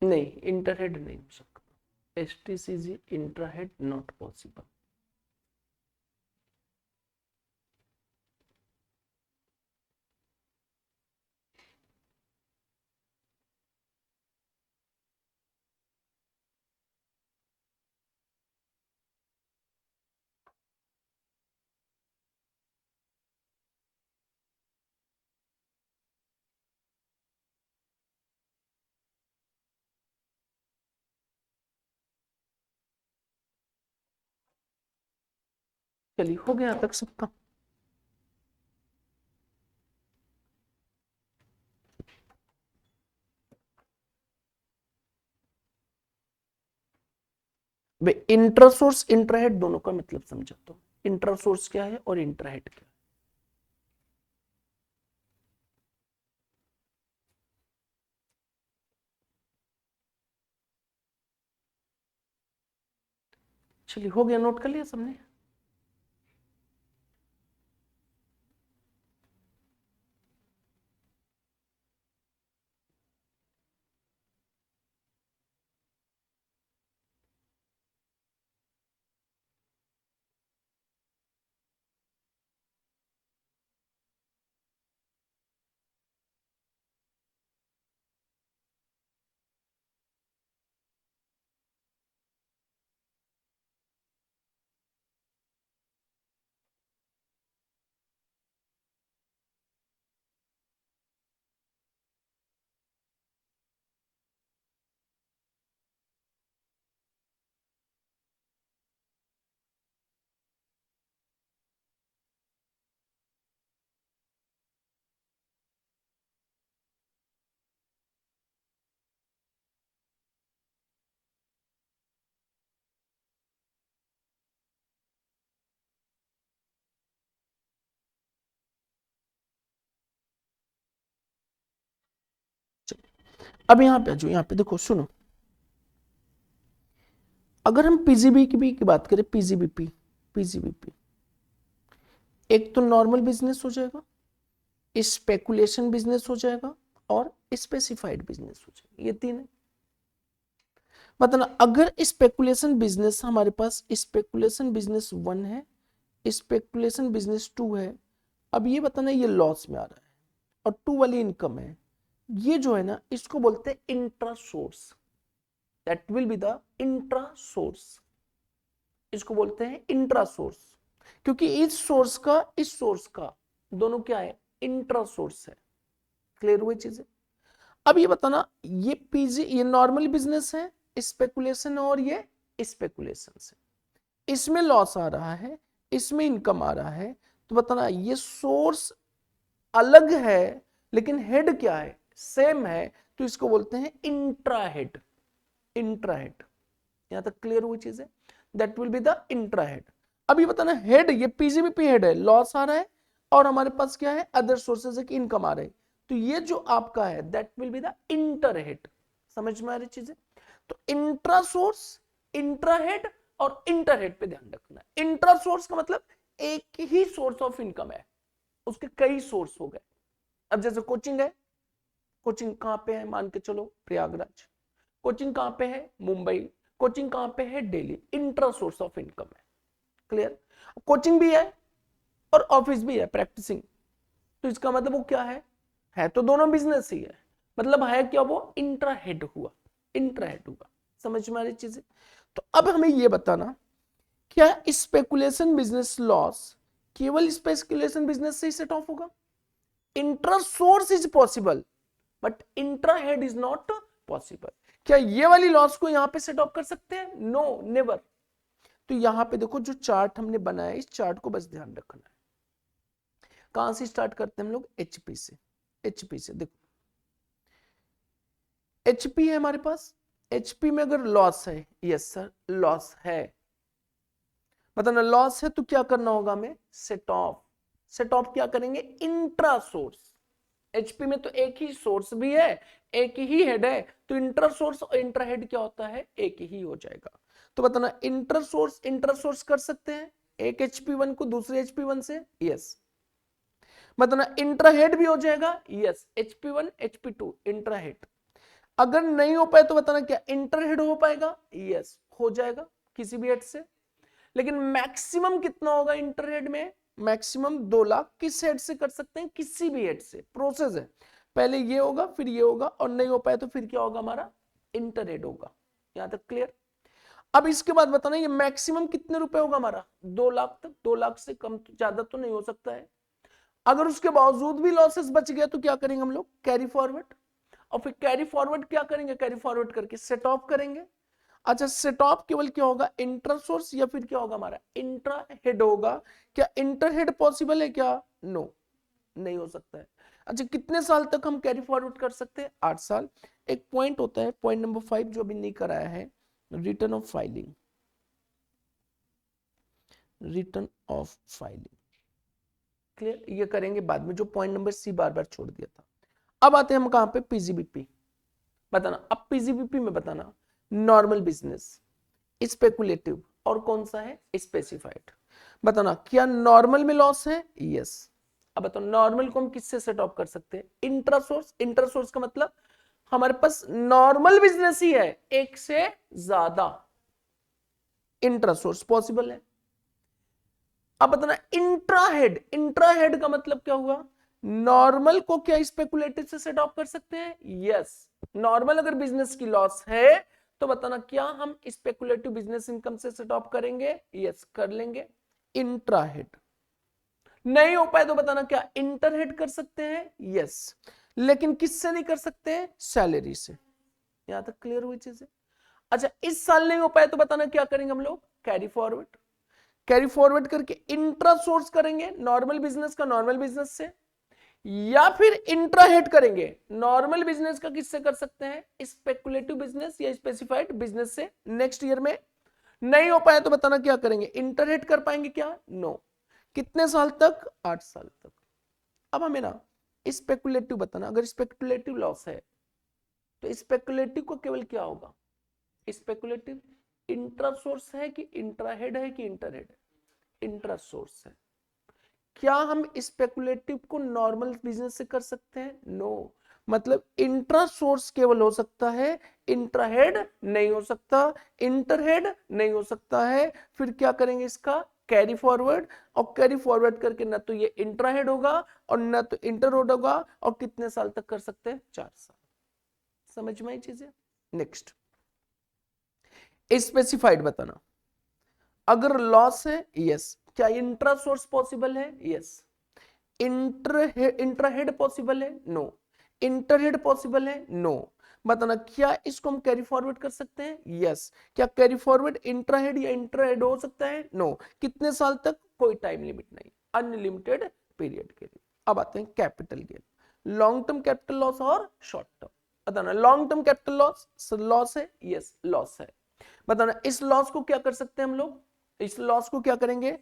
नहीं, इंटरहेड नहीं हो सकता। STCG inter head not possible. चलिए, हो गया तक सबका। वे इंट्रासोर्स इंट्राहेड दोनों का मतलब समझाता हूं। इंट्रासोर्स क्या है और इंट्राहेड क्या है। चलिए, हो गया, नोट कर लिया सबने। अब यहाँ पे आ जाओ, यहाँ पे देखो, सुनो। अगर हम पीजीबीपी की बात करें, पीजीबीपी, पीजीबीपी एक तो नॉर्मल बिजनेस हो जाएगा, स्पेकुलेशन बिजनेस हो जाएगा, और स्पेसिफाइड बिजनेस हो जाएगा। ये 3 है। मतलब अगर स्पेकुलेशन बिजनेस हमारे पास, स्पेकुलेशन बिजनेस 1 है, स्पेकुलेशन बिजनेस 2 है। अब ये बताना ये लॉस में आ रहा है और 2 वाली इनकम है। ये जो है ना, इसको बोलते हैं intra source. That will be the intra source. इसको बोलते हैं इंट्रा सोर्स, क्योंकि इस सोर्स का, इस सोर्स का दोनों क्या है, इंट्रा सोर्स है। क्लियर हुई चीजें। अब ये बताना, ये पीजी ये नॉर्मल बिजनेस है, स्पेकुलेशन और ये स्पेकुलेशन है, इसमें लॉस आ रहा है, इसमें इनकम आ रहा है, तो बताना ये सोर्स अलग है लेकिन हेड क्या है, सेम है, तो इसको बोलते हैं इंट्रा हेड। इंट्रा हेड, यहां तक क्लियर हुई चीज है, that will be the intra head. अब ये बताना हेड, ये पीजीबीपी हेड है, लॉस आ रहा है और हमारे पास क्या है, अदर सोर्सेज की इनकम आ रही है, तो ये जो आपका है that will be the inter head. समझ में आ रही चीजें। तो इंट्रा सोर्स, इंट्रा हेड और इंटर हेड पे ध्यान रखना है। इंट्रा सोर्स का मतलब एक ही सोर्स ऑफ इनकम है, उसके कई सोर्स हो गए। अब जैसे कोचिंग है, कोचिंग कहां पे है, मान के चलो प्रयागराज, कोचिंग कहां पे है, मुंबई, कोचिंग कहां पे है, Delhi, intra source of income है। क्लियर। कोचिंग भी है और ऑफिस भी है प्रैक्टिसिंग, तो इसका मतलब वो क्या है तो दोनों बिजनेस ही है, मतलब है क्या, वो इंट्रा हेड हुआ, इंट्रा हेड हुआ। समझ में आ रही चीजें। तो अब हमें ये बताना, क्या स्पेकुलेशन बिजनेस लॉस केवल स्पेकुलेशन बिजनेस से ही सेट ऑफ होगा? Intra source is possible but intra head is not possible. क्या ये वाली लॉस को यहां पे सेट ऑफ कर सकते हैं? No, never. तो यहां पे देखो जो चार्ट हमने बनाया, इस चार्ट को बस ध्यान रखना है। कहां से स्टार्ट करते हैं हम लोग? एचपी से। एचपी से देखो, एचपी है हमारे पास, एचपी में अगर लॉस है, यस सर लॉस है, बताना लॉस है तो क्या करना होगा हमें? Set of. सेट ऑफ क्या करेंगे? Intra source. एचपी में तो एक ही सोर्स भी है, एक ही हेड है, तो इंटर सोर्स और इंटर हेड क्या होता है? एक ही हो जाएगा। तो बताना इंटर सोर्स कर सकते हैं एक HP1 को दूसरे HP1 से, यस। बताना इंट्रा हेड भी हो जाएगा, yes, HP1 HP2 intra head. अगर नहीं हो पाए तो बताना क्या इंटर हेड हो पाएगा? यस, हो जाएगा किसी भी हेड से। लेकिन मैक्सिमम कितना होगा इंटर हेड में? मैक्सिमम 2 लाख। किस हेड से कर सकते हैं? किसी भी हेड से। प्रोसेस है, पहले ये होगा फिर ये होगा, और नहीं हो पाए तो फिर क्या होगा हमारा? इंटर हेड होगा। यहां तक क्लियर। अब इसके बाद बताना ये मैक्सिमम कितने रुपए होगा हमारा? 2 लाख तक। 2 लाख से कम तो ज्यादा तो नहीं हो सकता है। अगर उसके बावजूद भी लॉसेस बच गया तो क्या करेंगे हम लोग? Carry forward. और फिर कैरी फॉरवर्ड क्या करेंगे? कैरी फॉरवर्ड करके सेट ऑफ करेंगे। अच्छा, सेट ऑफ केवल क्या होगा? इंटर सोर्स या फिर क्या होगा हमारा? इंट्रा हेड होगा। क्या इंटर हेड पॉसिबल है क्या? नो, नहीं हो सकता है। अच्छा, कितने साल तक हम कैरी फॉरवर्ड कर सकते हैं? 8 साल। एक पॉइंट होता है, पॉइंट नंबर 5 जो अभी नहीं कराया है, return of filing. Return of filing clear, ये करेंगे बाद में, जो पॉइंट नंबर C बार बार छोड़ दिया था। अब आते हैं हम कहां पे? पीजीबीपी। बताना अब पीजीबीपी में बताना नॉर्मल बिजनेस, स्पेकुलेटिव और कौन सा है? स्पेसिफाइड। बताना क्या नॉर्मल में लॉस है? यस। अब बताओ नॉर्मल को हम किससे सेट ऑफ कर सकते हैं? Intra source. इंट्रा सोर्स का मतलब हमारे पास नॉर्मल बिजनेस ही है, एक से ज्यादा इंट्रा सोर्स पॉसिबल है। अब बताना इंट्रा हेड। इंट्रा हेड का मतलब क्या हुआ? नॉर्मल को क्या स्पेकुलेटिव से सेट ऑफ कर सकते हैं? यस। नॉर्मल अगर बिजनेस की लॉस है तो बताना क्या हम स्पेकुलेटिव बिजनेस इनकम से सेट ऑफ करेंगे? यस, कर लेंगे। Intra head. नहीं हो पाए तो बताना क्या इंटर हेड कर सकते हैं? यस। लेकिन किससे नहीं कर सकते हैं? सैलरी से। यहां तक क्लियर हुई चीजें। अच्छा, इस साल नहीं हो पाए तो बताना क्या करेंगे हम लोग? Carry forward. कैरी फॉरवर्ड करके इंट्रा सोर्स करेंगे नॉर्मल बिजनेस का, नॉर्मल बिजनेस से, या फिर इंट्रा हेड करेंगे नॉर्मल बिजनेस का। किससे कर सकते हैं? स्पेकुलेटिव बिजनेस या स्पेसिफाइड बिजनेस से नेक्स्ट ईयर में। नहीं हो पाया तो बताना क्या करेंगे? इंटर हेड कर पाएंगे क्या? नो। कितने साल तक? 8 साल तक। अब हमें ना स्पेकुलेटिव बताना, अगर स्पेकुलेटिव लॉस है तो स्पेकुलेटिव को केवल क्या होगा? स्पेकुलेटिव इंट्रा सोर्स है कि इंट्रा हेड है कि इंटर हेड है? इंट्रा सोर्स है। क्या हम स्पेकुलेटिव को नॉर्मल बिजनेस से कर सकते हैं? नो। मतलब इंट्रा सोर्स केवल हो सकता है, इंट्रा हेड नहीं हो सकता, इंटर हेड नहीं हो सकता है। फिर क्या करेंगे इसका? Carry forward. और कैरी फॉरवर्ड करके ना तो ये इंट्रा हेड होगा और ना तो इंटर हेड होगा। और कितने साल तक कर सकते हैं? 4 साल। समझ में आई चीजें। नेक्स्ट, स्पेसिफाइड बताना, अगर लॉस है, यस, क्या इंट्रा सोर्स पॉसिबल है? यस। इंट्राहेड पॉसिबल है? नो। इंटरहेड पॉसिबल है? नो। बताना क्या इसको हम कैरी फॉरवर्ड कर सकते हैं? यस। क्या कैरी फॉरवर्ड इंट्राहेड या इंटरहेड हो सकता है? नो। कितने साल तक? कोई टाइम लिमिट नहीं, अनलिमिटेड पीरियड के लिए। अब आते हैं capital gain, long term capital loss और शॉर्ट टर्म। बताना लॉन्ग टर्म कैपिटल लॉस है? यस, लॉस है। बताना इस लॉस को क्या कर सकते हैं हम लोग? इस लॉस को क्या करेंगे?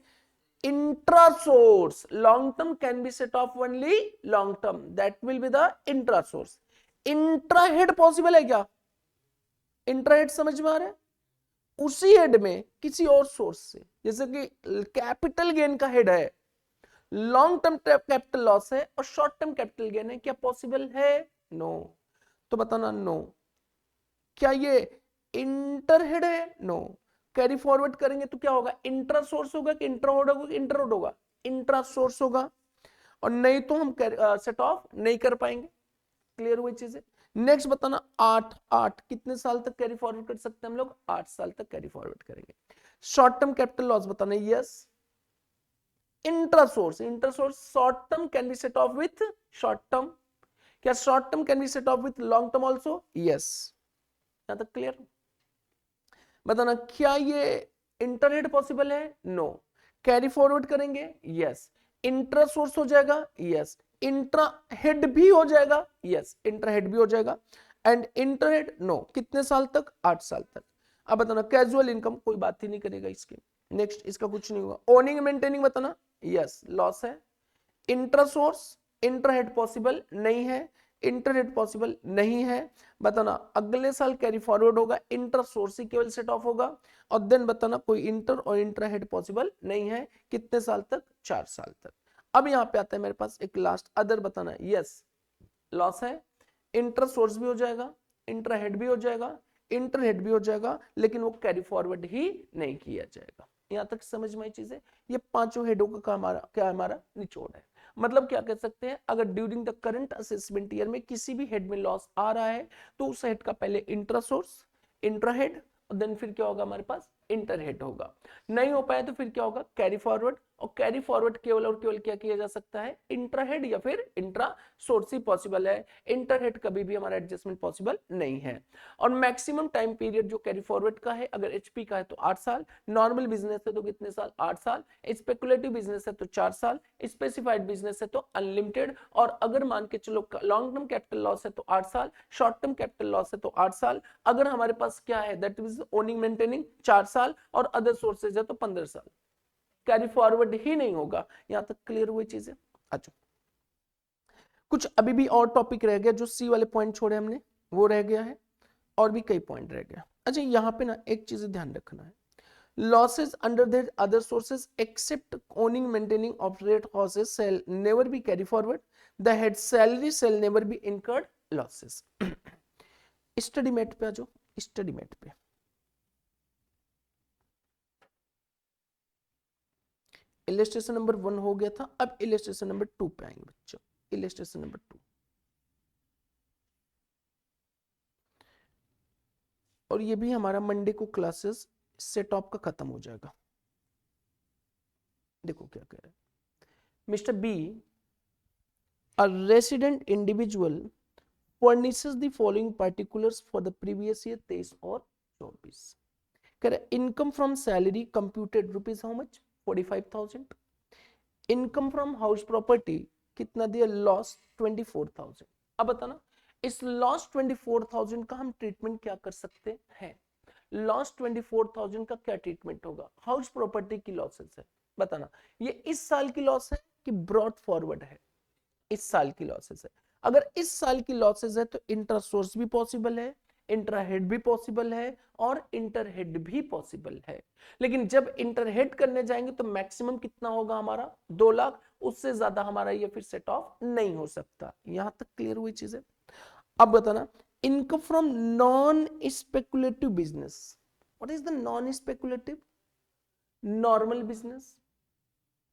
Intra source. Long term can be set off only long term, that will be the intra source. Intra head possible है क्या? इंट्रा हेड समझ में आ रहा है? उसी हेड में किसी और सोर्स से, जैसे कि कैपिटल गेन का हेड है, लॉन्ग टर्म कैपिटल लॉस है और शॉर्ट टर्म कैपिटल गेन है, क्या पॉसिबल है? नो। तो बताना नो। क्या ये इंटर हेड है? नो। कैरी फॉरवर्ड करेंगे तो क्या होगा? इंट्रा सोर्स होगा कि इंट्रा होगा कि इंटर होगा? इंट्रा सोर्स होगा, और नहीं तो हम सेट ऑफ नहीं कर पाएंगे। क्लियर हुई चीजें? नेक्स्ट बताना 8 कितने साल तक कैरी फॉरवर्ड कर सकते हैं हम लोग? 8 साल तक कैरी फॉरवर्ड करेंगे। शॉर्ट टर्म कैपिटल लॉस बताना, yes. Intra source short term can be set off with short term. क्या short term can be set off with long term also? Yes. यहां तक क्लियर? बताना क्या ये इंटरहेड पॉसिबल है? No. Carry forward करेंगे? Yes. Intra source हो जाएगा? यस। इंट्रा हेड भी हो जाएगा? यस, इंट्रा हेड भी हो जाएगा। एंड इंटरहेड? नो। कितने साल तक? 8 साल तक। अब बताना कैजुअल इनकम, कोई बात ही नहीं करेगा इसकी। नेक्स्ट, इसका कुछ नहीं होगा। ओनिंग मेंटेनिंग बताना, यस, लॉस है। Intra source, intra head possible नहीं है, इंटरहेड पॉसिबल नहीं है। बताना अगले साल कैरी फॉरवर्ड होगा, इंटर सोर्स ही केवल सेट ऑफ होगा। और देन बताना कोई इंटर और इंट्रा हेड पॉसिबल नहीं है। कितने साल तक? 4 साल तक। अब यहाँ पे आता है मेरे पास एक लास्ट अदर बताना, यस, लॉस है। इंटर सोर्स भी हो जाएगा, इंट्रा हेड भी हो जाएगा, इंटर हेड भी हो जाएगा, लेकिन वो कैरी फॉरवर्ड ही नहीं किया जाएगा। यहां तक समझ में आई चीजें? ये पांचों हेडों का हमारा निचोड़ है। मतलब क्या कह सकते हैं, अगर during the current assessment year में किसी भी हेड में लॉस आ रहा है तो उस हेड का पहले इंट्रा सोर्स, इंट्रा हेड, और देन फिर क्या होगा हमारे पास? इंटर हेड होगा। नहीं हो पाया तो फिर क्या होगा? Carry forward. और कैरी फॉरवर्ड केवल और केवल क्या किया जा सकता है? इंट्रा हेड या फिर इंट्रा सोर्स ही पॉसिबल है। इंटर हेड कभी भी हमारा एडजस्टमेंट पॉसिबल नहीं है। और मैक्सिमम टाइम पीरियड जो कैरी फॉरवर्ड का है, अगर एचपी का है तो 8 साल, नॉर्मल बिजनेस है तो कितने साल? 8 साल, स्पेकुलेटिव बिजनेस है तो 4 साल, स्पेसिफाइड बिजनेस है तो अनलिमिटेड। और अगर मान के चलो लॉन्ग टर्म कैपिटल लॉस है तो 8 साल, शॉर्ट टर्म कैपिटल लॉस है तो 8 साल, अगर हमारे पास क्या है, दैट इज ओनिंग मेंटेनिंग 4 साल, और अदर सोर्सेज है तो 15 साल। कैरी फॉरवर्ड ही नहीं होगा। यहां तक क्लियर हुई चीजें? अच्छा, कुछ अभी भी और टॉपिक रह गया, जो सी वाले पॉइंट छोड़े हमने वो रह गया है, और भी कई पॉइंट रह गया। अच्छा, यहाँ पे ना एक चीज ध्यान रखना है, losses under their other sources except owning maintaining operate causes shall never be carry forward, the head salary shall never be incurred losses। Study mate पे आ जाओ, स्टडी मेट पे इलस्ट्रेशन नंबर 1 हो गया था, अब इलस्ट्रेशन नंबर 2 पे आएंगे बच्चों। इलस्ट्रेशन नंबर 2, और ये भी हमारा मंडे को क्लासेस सेट ऑफ का खत्म हो जाएगा। देखो क्या कह रहा है, mister B, a resident individual furnishes the following particulars for the previous year 23 और 24। कह रहे income from salary computed rupees how much? 45,000। Income from house property कितना दिया? लॉस 24,000। अब बताना इस लॉस 24,000 का हम ट्रीटमेंट क्या कर सकते हैं? लॉस 24,000 का क्या ट्रीटमेंट होगा? हाउस प्रॉपर्टी की लॉसेस है। बताना ये इस साल की लॉस है कि ब्रॉड फॉरवर्ड है? इस साल की लॉसेस है। अगर इस साल की लॉसेस है तो इंट्रा सोर्स भी पॉसिबल है, इंट्रा हेड भी पॉसिबल है, और इंटर हेड भी पॉसिबल है। लेकिन जब इंटर हेड करने जाएंगे तो मैक्सिमम कितना होगा हमारा? 2 लाख, उससे ज्यादा हमारा ये फिर सेट ऑफ नहीं हो सकता। यहां तक क्लियर हुई चीजें? अब बताना income from non speculative business. What is the non speculative? Normal business.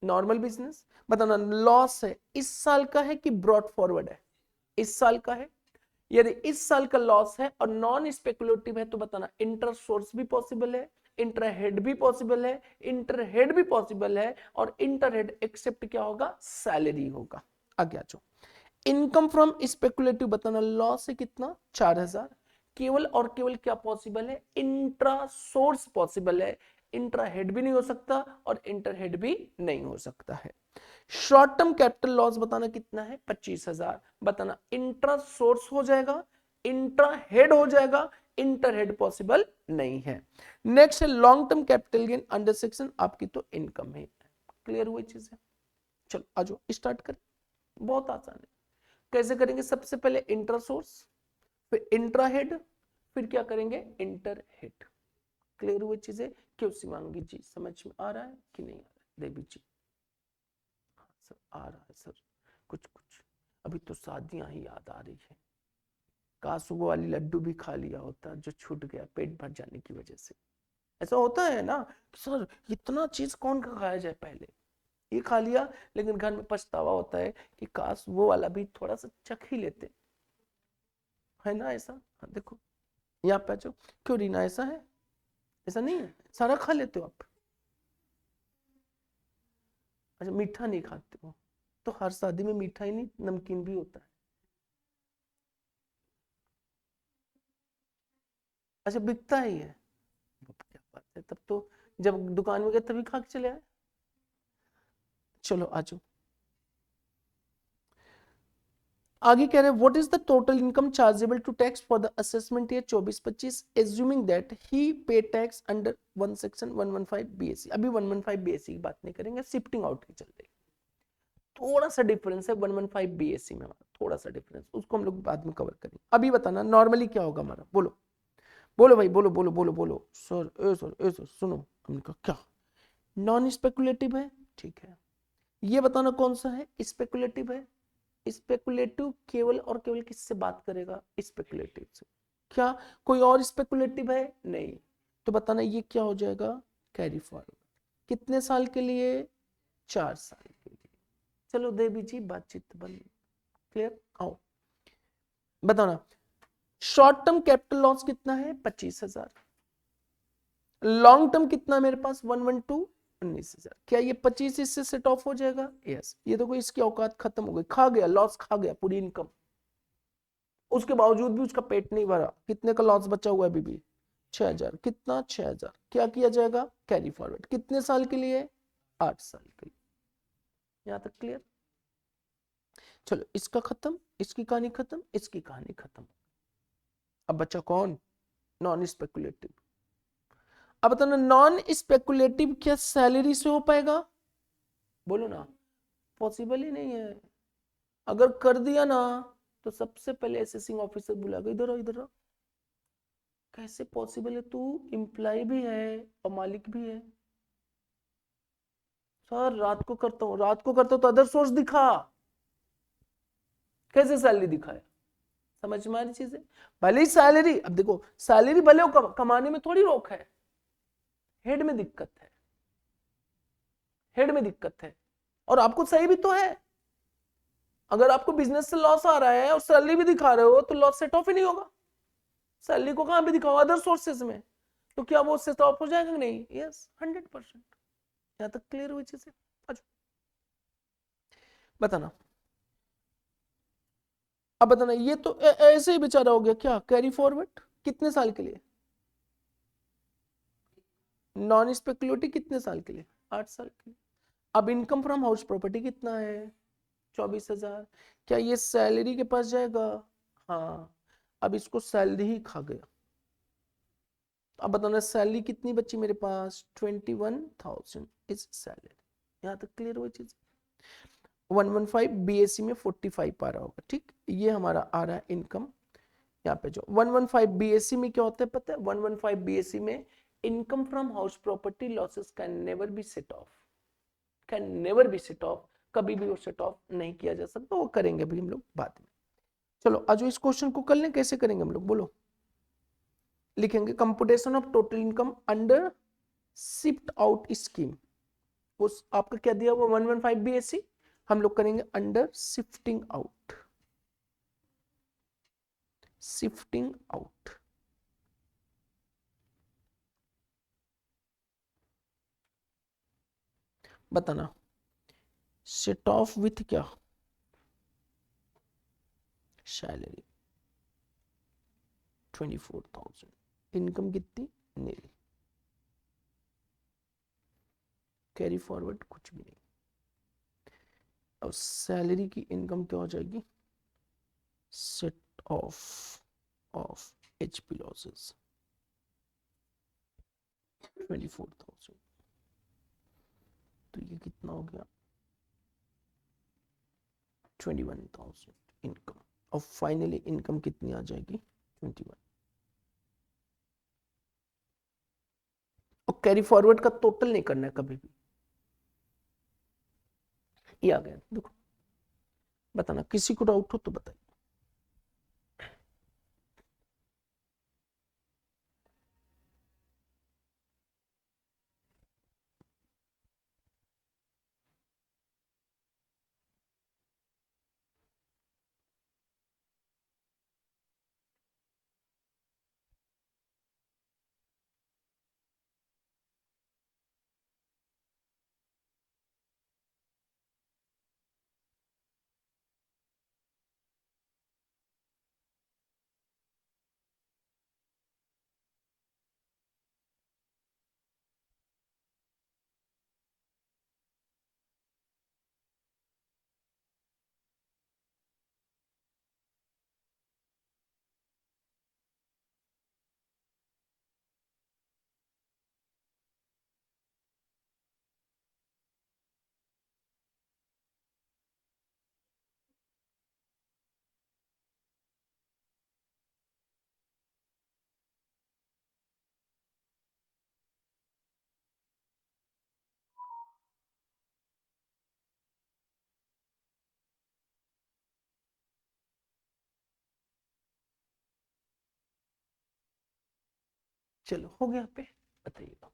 Normal business बताना लॉस है, इस साल का है कि ब्रॉड फॉरवर्ड है? इस साल का है। यदि इस साल का लॉस है और नॉन स्पेकुलेटिव है तो बताना इंटर सोर्स भी पॉसिबल है, इंट्रा हेड भी पॉसिबल है, इंटर हेड भी पॉसिबल है, और इंटर हेड एक्सेप्ट क्या होगा, सैलरी होगा। आगे आ जाओ, इनकम फ्रॉम स्पेकुलेटिव बताना, लॉस है कितना 4000, केवल और केवल क्या पॉसिबल है, इंट्रा सोर्स पॉसिबल है, इंट्रा हेड भी नहीं हो सकता और इंटर हेड भी नहीं हो सकता है। शॉर्ट टर्म कैपिटल लॉस बताना कितना है 25000, बताना इंट्रा सोर्स हो जाएगा, इंट्रा हेड हो जाएगा, इंटर हेड पॉसिबल नहीं है। नेक्स्ट है long term capital gain under section आपकी तो इनकम है। क्लियर हुई चीज है? चलो आ जाओ स्टार्ट करें, बहुत आसान है। कैसे करेंगे, सबसे पहले इंट्रा सोर्स, फिर इंट्रा हेड, फिर क्या करेंगे इंटर हेड। क्लियर हुई चीजें? क्यों शिवांगी जी, समझ में आ रहा है कि नहीं आ रहा है? देवी जी सर आ रहा है सर, कुछ कुछ अभी तो शादियां ही याद आ रही है, काश वो वाली लड्डू भी खा लिया होता जो छूट गया पेट भर जाने की वजह से। ऐसा होता है ना सर, इतना चीज कौन खाया जाए, पहले ये खा लिया, लेकिन घर में पछतावा होता है कि काश वो वाला भी थोड़ा सा चख ही लेते, है ना ऐसा? हाँ, देखो यहाँ पे जो, क्यों रीना ऐसा है? ऐसा नहीं है, सारा खा लेते हो आप? अच्छा मीठा नहीं खाते हो, तो हर शादी में मीठा ही नहीं नमकीन भी होता है। अच्छा बिकता ही है, क्या बात है, तब तो जब दुकान में गए तभी खा के चले आए। चलो आजो आगे कह रहे हैं what is the total income chargeable to tax for the assessment year 24-25 assuming that he pay tax under one section 115 BSC. अभी 115 बीएससी की बात नहीं करेंगे, शिफ्टिंग आउट की चल रही, थोड़ा सा डिफरेंस है 115 बीएससी में, हमारा थोड़ा सा डिफरेंस, उसको हम लोग बाद में कवर करेंगे। अभी बताना नॉर्मली क्या होगा हमारा, बोलो बोलो भाई, बोलो बोलो बोलो बोलो। सर ए सर सुनो, हमने कहा क्या नॉन स्पेकुलेटिव है, ठीक है। ये बताना कौन सा है, स्पेकुलेटिव है। स्पेकुलेटिव केवल और केवल किससे बात करेगा, स्पेकुलेटिव से। क्या कोई और स्पेकुलेटिव है, नहीं, तो बताना ये क्या हो जाएगा, कैरी फॉरवर्ड। कितने साल के लिए, 4 साल के लिए। चलो देवी जी बातचीत बंद, क्लियर? आओ बताना शॉर्ट टर्म कैपिटल लॉस कितना है 25000, लॉन्ग टर्म कितना मेरे पास 112 19,000। क्या ये 25 इससे सेट ऑफ हो जाएगा? यस। ये देखो इसकी औकात खत्म हो गई, खा गया, लॉस खा गया पूरी इनकम, उसके बावजूद भी उसका पेट नहीं भरा। कितने का लॉस बचा हुआ है अभी भी, 6000। कितना 6000, क्या किया जाएगा, कैरी फॉरवर्ड। कितने साल के लिए, 8 साल के लिए। यहां तक क्लियर? चलो इसका खत्म, इसकी कहानी खत्म, इसकी कहानी खत्म। अब बचा कौन, नॉन स्पेकुलेटिव। अब बताना नॉन स्पेकुलेटिव क्या सैलरी से हो पाएगा, बोलो ना, पॉसिबल ही नहीं है। अगर कर दिया ना तो सबसे पहले असेसिंग ऑफिसर बुलाएगा, इधर आओ इधर आओ, कैसे पॉसिबल है, तू एम्प्लॉय भी है और मालिक भी है। सर रात को करता हूँ, रात को करता हूँ तो अदर सोर्स दिखा, कैसे सैलरी दिखाए? समझ में आ रही चीज है? भले ही सैलरी, अब देखो सैलरी भले हो कमाने में थोड़ी रोक है, हेड में दिक्कत है, हेड में दिक्कत है। और आपको सही भी तो है, अगर आपको बिजनेस से लॉस आ रहा है और सैलरी भी दिखा रहे हो तो लॉस सेट ऑफ ही नहीं होगा। सैलरी को कहां पे दिखाओ, अदर सोर्सेज में, तो क्या वो सेट ऑफ हो जाएगा कि नहीं? यस 100%। यहां तक क्लियर हुई चीजें? अच्छा बताना, अब बताना ये तो ऐसे ही बेचारा हो गया, क्या कैरी फॉरवर्ड कितने साल के लिए, नॉन स्पेकुलेटिव कितने साल के लिए, 8 साल के लिए। अब इनकम फ्रॉम हाउस प्रॉपर्टी कितना है, 24,000। क्या ये सैलरी के पास जाएगा? हाँ, अब इसको सैलरी ही खा गया। अब बताना सैलरी कितनी बची मेरे पास, 21,000 इज सैलरी। यहाँ तक क्लियर हुई चीज? 115 बीएससी में 45 आ रहा होगा, ठीक, ये हमारा आ रहा है इनकम। यहाँ पे जो 115 बीएससी में क्या होता है पता है, 115 बीएससी में income from house property losses can never be set of, can never be set of, कभी भी वो सेट ऑफ नहीं किया जा सकता, वो करेंगे अभी हम लोग बाद में। चलो आज इस क्वेश्चन को कर लें, कैसे करेंगे हम लोग, बोलो। लिखेंगे computation of total income under shift out scheme, उस आपका क्या दिया हुआ 115 बीएससी, हम लोग करेंगे under shifting out, shifting out. बताना। सेट ऑफ विथ क्या, सैलरी 24,000, इनकम कितनी, नील, कैरी फॉरवर्ड कुछ भी नहीं। अब सैलरी की इनकम क्या हो जाएगी, सेट ऑफ एचपी लॉसेस 24,000, तो ये कितना हो गया 21,000 इनकम। और फाइनली इनकम कितनी आ जाएगी 21। और कैरी फॉरवर्ड का टोटल नहीं करना है कभी भी, ये आ गया। देखो बताना, किसी को डाउट हो तो बताइए। चलो हो गया पे, बताइएगा।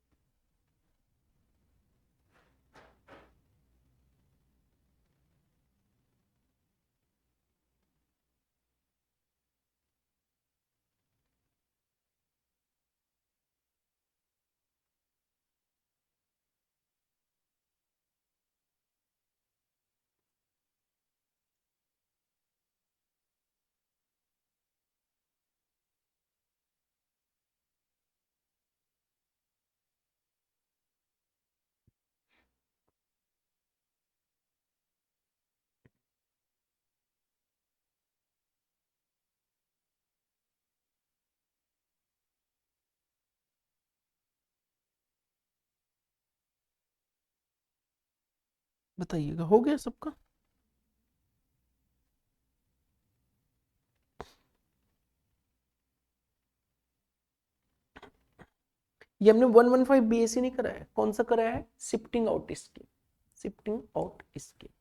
बताइएगा, हो गया सबका। ये हमने 115 बीएससी नहीं कराया, कौन सा कराया है, shifting out scheme, shifting out scheme.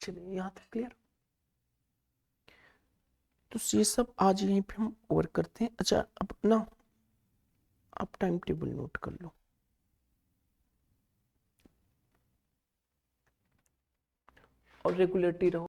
चलिए यहाँ तक क्लियर। तो ये सब आज यहीं पे हम ओवर करते हैं। अच्छा अब ना आप टाइम टेबल नोट कर लो, और रेगुलेटरी रहो।